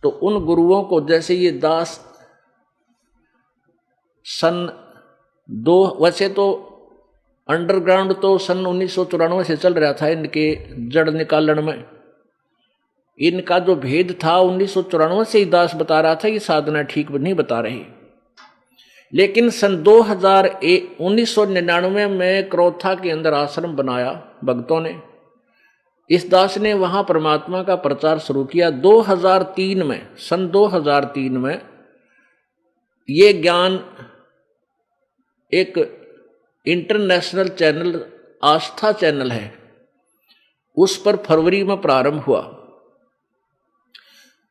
तो उन गुरुओं को जैसे ये दास सन दो, वैसे तो अंडरग्राउंड तो सन 1994 से चल रहा था इनके जड़ निकालन में। इनका जो भेद था 1994 से ही दास बता रहा था, ये साधना ठीक नहीं बता रही। लेकिन सन 1999 में क्रोथा के अंदर आश्रम बनाया भक्तों ने। इस दास ने वहां परमात्मा का प्रचार शुरू किया। 2003 में, सन 2003 में ये ज्ञान एक इंटरनेशनल चैनल, आस्था चैनल है, उस पर फरवरी में प्रारंभ हुआ।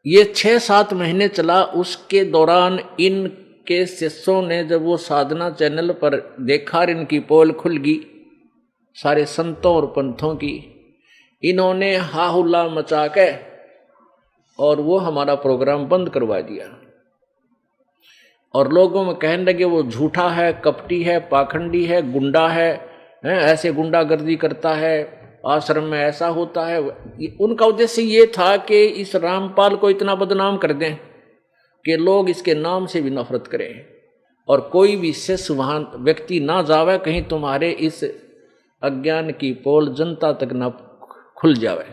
ये 6-7 महीने चला। उसके दौरान इनके शिष्यों ने जब वो साधना चैनल पर देखा, इनकी पोल खुल गई सारे संतों और पंथों की, इन्होंने हाहुल्ला मचा के और वो हमारा प्रोग्राम बंद करवा दिया। और लोगों में कहने लगे वो झूठा है, कपटी है, पाखंडी है, गुंडा है, ऐसे गुंडागर्दी करता है, आश्रम में ऐसा होता है। उनका उद्देश्य ये था कि इस रामपाल को इतना बदनाम कर दें कि लोग इसके नाम से भी नफरत करें और कोई भी शिष्य वहां व्यक्ति ना जावे, कहीं तुम्हारे इस अज्ञान की पोल जनता तक ना खुल जावे।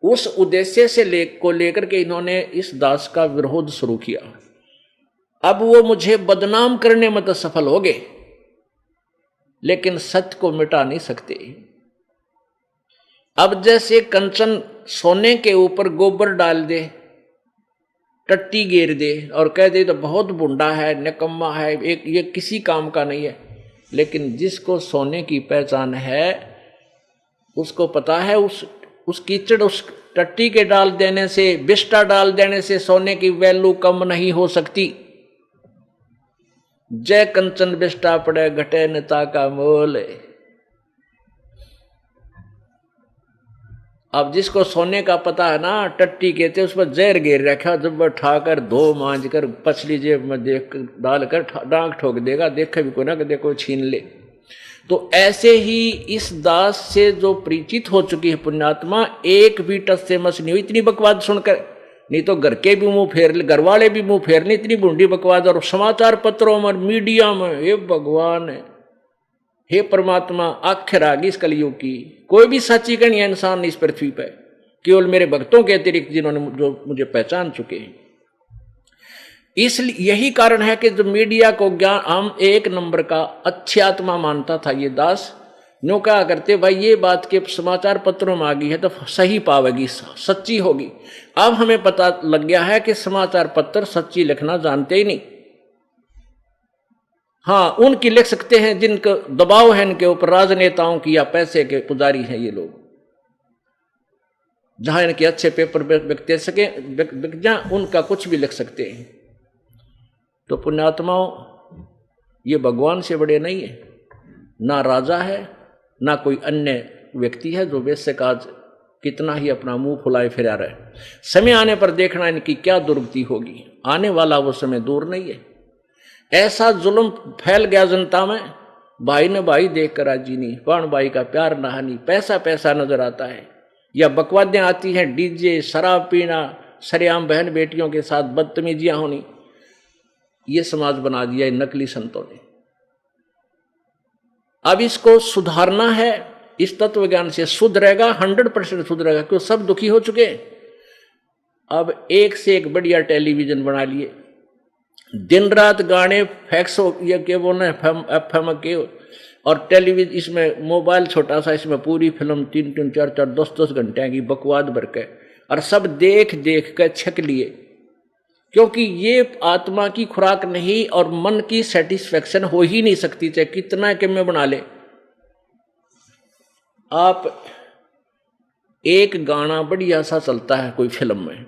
उस उद्देश्य से लेकर के इन्होंने इस दास का विरोध शुरू किया। अब वो मुझे बदनाम करने में तो सफल हो गए, लेकिन सत्य को मिटा नहीं सकते। अब जैसे कंचन सोने के ऊपर गोबर डाल दे, टट्टी घेर दे और कह दे तो बहुत बुंडा है, निकम्मा है, एक ये किसी काम का नहीं है। लेकिन जिसको सोने की पहचान है उसको पता है उस कीचड़, उस टट्टी के डाल देने से, बिस्टा डाल देने से सोने की वैल्यू कम नहीं हो सकती। जय कंचन बिस्टा पड़े घटे नेता का मोल। अब जिसको सोने का पता है ना, टट्टी कहते उस पर जहर घेर रखा, जब वह ठाकर धो मांझ कर पछली जेब में देख डालकर डांग ठोक देगा, देखे भी कोई ना कि देखो छीन ले। तो ऐसे ही इस दास से जो परिचित हो चुकी है पुण्यात्मा, एक भी टस से मस नहीं हुई इतनी बकवाद सुनकर। नहीं तो घर के भी मुंह फेर ले, घर वाले भी मुंह फेर ले, इतनी बूंदी बकवाद। और समाचार पत्रों में, मीडिया में, हे भगवान, हे परमात्मा, आखिर आ गई इस कलयुग की। कोई भी सच्ची कहीं इंसान इस पृथ्वी पर, केवल मेरे भक्तों के अतिरिक्त जिन्होंने जो मुझे पहचान चुके हैं। इसलिए यही कारण है कि जो मीडिया को ज्ञान हम एक नंबर का अच्छी आत्मा मानता था ये दास, न्यों कहा करते भाई ये बात के समाचार पत्रों में आ गई है तो सही पावेगी, सच्ची होगी। अब हमें पता लग गया है कि समाचार पत्र सच्ची लिखना जानते ही नहीं। हाँ, उनकी लिख सकते हैं जिनको दबाव है इनके ऊपर, राजनेताओं की या पैसे के पुजारी हैं ये लोग, जहां इनके अच्छे पेपर बिक सके, बिक जाए, उनका कुछ भी लिख सकते हैं। तो पुण्यात्माओं, ये भगवान से बड़े नहीं है, ना राजा है ना कोई अन्य व्यक्ति है जो वैसे काज कितना ही अपना मुंह फुलाए फिरा रहे। समय आने पर देखना इनकी क्या दुर्गति होगी। आने वाला वो समय दूर नहीं है। ऐसा जुल्म फैल गया जनता में, भाई ने भाई देख कर राजी नहीं, प्राण भाई का प्यार नहानी, पैसा पैसा नजर आता है, या बकवादें आती हैं, डीजे, शराब पीना, सरेआम बहन बेटियों के साथ बदतमीजियां होनी। ये समाज बना दिया नकली संतों ने। अब इसको सुधारना है, इस तत्व ज्ञान से सुधरेगा, 100% सुधरेगा, क्योंकि सब दुखी हो चुके। अब एक से एक बढ़िया टेलीविजन बना लिए, दिन रात गाने, फैक्स ये क्या बोलना FM के, और टेलीविजन, इसमें मोबाइल छोटा सा, इसमें पूरी फिल्म 3-3, 4-4, 10-10 घंटे की बकवाद भर के, और सब देख देख कर छक लिए। क्योंकि ये आत्मा की खुराक नहीं और मन की सेटिस्फेक्शन हो ही नहीं सकती, चाहे कितना कि मैं बना ले। आप एक गाना बढ़िया सा चलता है कोई फिल्म में,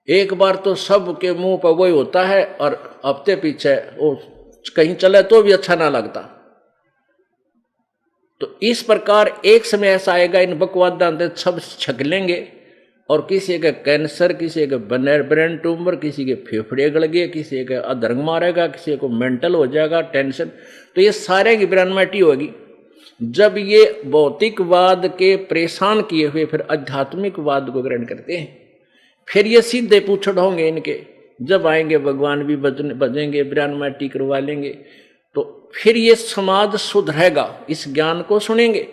एक बार तो सब के मुंह पर वही होता है, और हफ्ते पीछे वो कहीं चले तो भी अच्छा ना लगता। तो इस प्रकार एक समय ऐसा आएगा, इन बकवाद सब छक लेंगे, और किसी का कैंसर, किसी का ब्रेन ट्यूमर, किसी के फेफड़े गल गए, किसी का अधर्म मारेगा, किसी को मेंटल हो जाएगा, टेंशन। तो ये सारे की ब्रेनमेटी होगी। जब ये भौतिकवाद के परेशान किए हुए फिर आध्यात्मिकवाद को ग्रहण करते हैं, फिर ये सीधे पूछड़ होंगे इनके। जब आएंगे भगवान भी बजेंगे, ब्रह्म माटी करवा लेंगे, तो फिर ये समाज सुधरेगा। इस ज्ञान को सुनेंगे।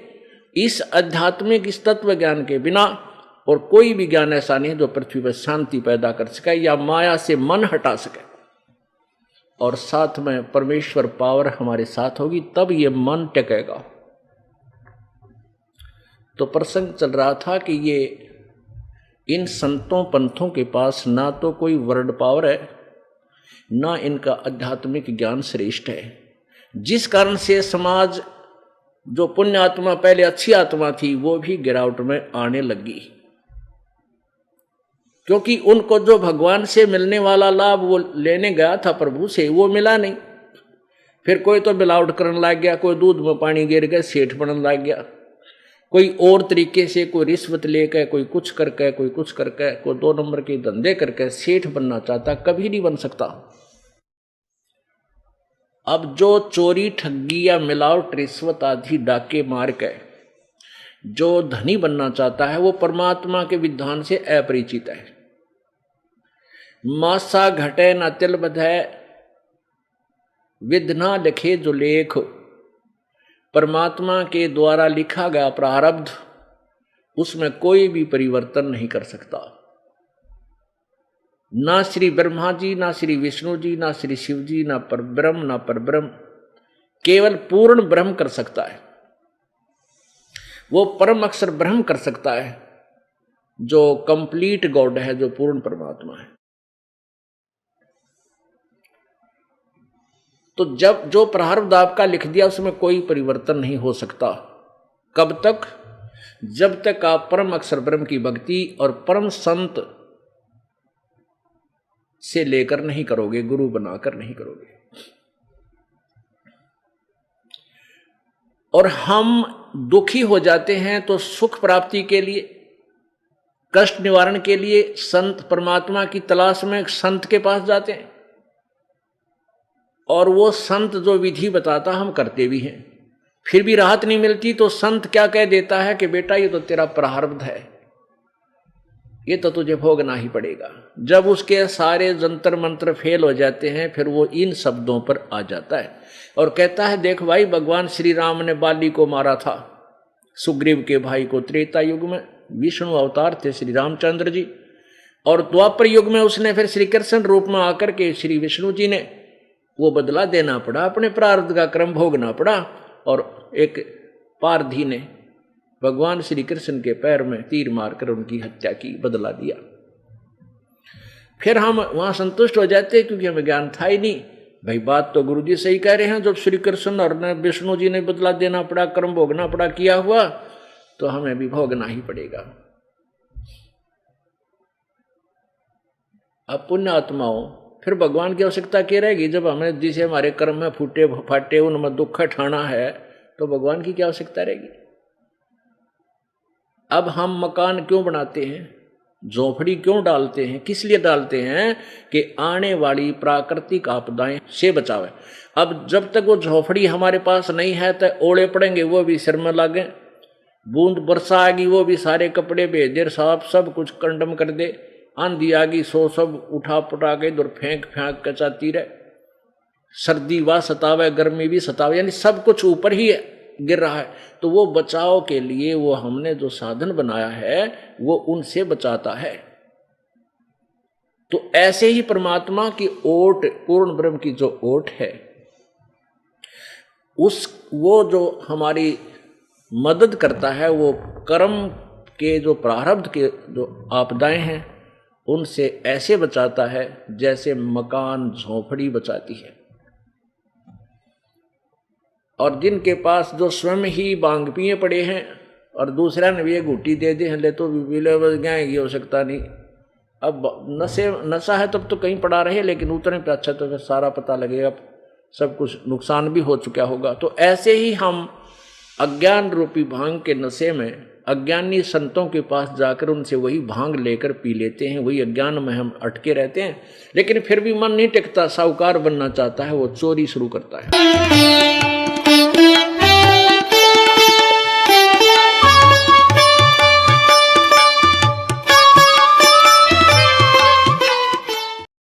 इस आध्यात्मिक, इस तत्व ज्ञान के बिना और कोई भी ज्ञान ऐसा नहीं जो पृथ्वी पर शांति पैदा कर सके या माया से मन हटा सके। और साथ में परमेश्वर पावर हमारे साथ होगी, तब ये मन टिकेगा। तो प्रसंग चल रहा था कि ये इन संतों पंथों के पास ना तो कोई वर्ड पावर है, ना इनका आध्यात्मिक ज्ञान श्रेष्ठ है, जिस कारण से समाज जो पुण्य आत्मा पहले अच्छी आत्मा थी वो भी गिरावट में आने लगी। क्योंकि उनको जो भगवान से मिलने वाला लाभ वो लेने गया था प्रभु से, वो मिला नहीं। फिर कोई तो मिलावट करने लग गया, कोई दूध में पानी गिर गया सेठ बनने लग गया, कोई और तरीके से, कोई रिश्वत लेकर, कोई कुछ करके, कोई कुछ करके, कोई 2 नंबर के धंधे करके सेठ बनना चाहता, कभी नहीं बन सकता। अब जो चोरी ठगी या मिलावट रिश्वत आदि डाके मार के जो धनी बनना चाहता है वो परमात्मा के विधान से अपरिचित है। मासा घटे न तिल बधे, विध ना लिखे जो लेख। परमात्मा के द्वारा लिखा गया प्रारब्ध, उसमें कोई भी परिवर्तन नहीं कर सकता। ना श्री ब्रह्मा जी, ना श्री विष्णु जी, ना श्री शिव जी, ना परब्रह्म, ना परब्रह्म, केवल पूर्ण ब्रह्म कर सकता है। वो परम अक्षर ब्रह्म कर सकता है, जो कंप्लीट गॉड है, जो पूर्ण परमात्मा है। तो जब जो प्रारब्ध आपका लिख दिया उसमें कोई परिवर्तन नहीं हो सकता। कब तक? जब तक आप परम अक्षर ब्रह्म की भक्ति और परम संत से लेकर नहीं करोगे, गुरु बनाकर नहीं करोगे। और हम दुखी हो जाते हैं तो सुख प्राप्ति के लिए, कष्ट निवारण के लिए संत परमात्मा की तलाश में संत के पास जाते हैं, और वो संत जो विधि बताता हम करते भी हैं, फिर भी राहत नहीं मिलती। तो संत क्या कह देता है कि बेटा ये तो तेरा प्रारब्ध है, ये तो तुझे भोगना ही पड़ेगा। जब उसके सारे जंतर मंत्र फेल हो जाते हैं फिर वो इन शब्दों पर आ जाता है और कहता है देख भाई, भगवान श्री राम ने बाली को मारा था, सुग्रीव के भाई को। त्रेता युग में विष्णु अवतार थे श्री रामचंद्र जी, और द्वापर युग में उसने फिर श्री कृष्ण रूप में आकर के श्री विष्णु जी ने वो बदला देना पड़ा, अपने प्रारब्ध का क्रम भोगना पड़ा। और एक पारधी ने भगवान श्री कृष्ण के पैर में तीर मारकर उनकी हत्या की, बदला दिया। फिर हम वहां संतुष्ट हो जाते क्योंकि हमें ज्ञान था ही नहीं। भाई बात तो गुरु जी सही कह रहे हैं, जब श्री कृष्ण और विष्णु जी ने बदला देना पड़ा, कर्म भोगना पड़ा, किया हुआ, तो हमें भी भोगना ही पड़ेगा। अब पुण्य आत्माओं, फिर भगवान की आवश्यकता क्या रहेगी? जब हमें जिसे हमारे कर्म में फूटे फाटे उनमें दुख ठाना है तो भगवान की क्या आवश्यकता रहेगी? अब हम मकान क्यों बनाते हैं, झोपड़ी क्यों डालते हैं, किस लिए डालते हैं? कि आने वाली प्राकृतिक आपदाएं से बचावे। अब जब तक वो झोपड़ी हमारे पास नहीं है तो ओले पड़ेंगे, वो भी सिर में लागे, बूंद वर्षा आएगी वो भी सारे कपड़े भेजे साफ सब कुछ कंडम कर दे, आंधी आ गई सो सब उठा पुटा के इधर फेंक के चाहती रहे, सर्दी व सतावे गर्मी भी सतावे, यानी सब कुछ ऊपर ही गिर रहा है। तो वो बचाव के लिए वो हमने जो साधन बनाया है वो उनसे बचाता है। तो ऐसे ही परमात्मा की ओट, पूर्ण ब्रह्म की जो ओट है, वो जो हमारी मदद करता है, वो कर्म के जो प्रारब्ध के जो आपदाएं हैं उनसे ऐसे बचाता है जैसे मकान झोपड़ी बचाती है। और जिनके पास जो स्वयं ही बांग पिए पड़े हैं और दूसरा ने भी एक घुट्टी दे दे, ले तो की हो सकता नहीं। अब नशा है तब तो कहीं पड़ा रहे, लेकिन उतने पे अच्छा तो फिर सारा पता लगेगा, सब कुछ नुकसान भी हो चुका होगा। तो ऐसे ही हम अज्ञान रूपी भांग के नशे में अज्ञानी संतों के पास जाकर उनसे वही भांग लेकर पी लेते हैं, वही अज्ञान में हम अटके रहते हैं। लेकिन फिर भी मन नहीं टिकता, साहूकार बनना चाहता है, वो चोरी शुरू करता है।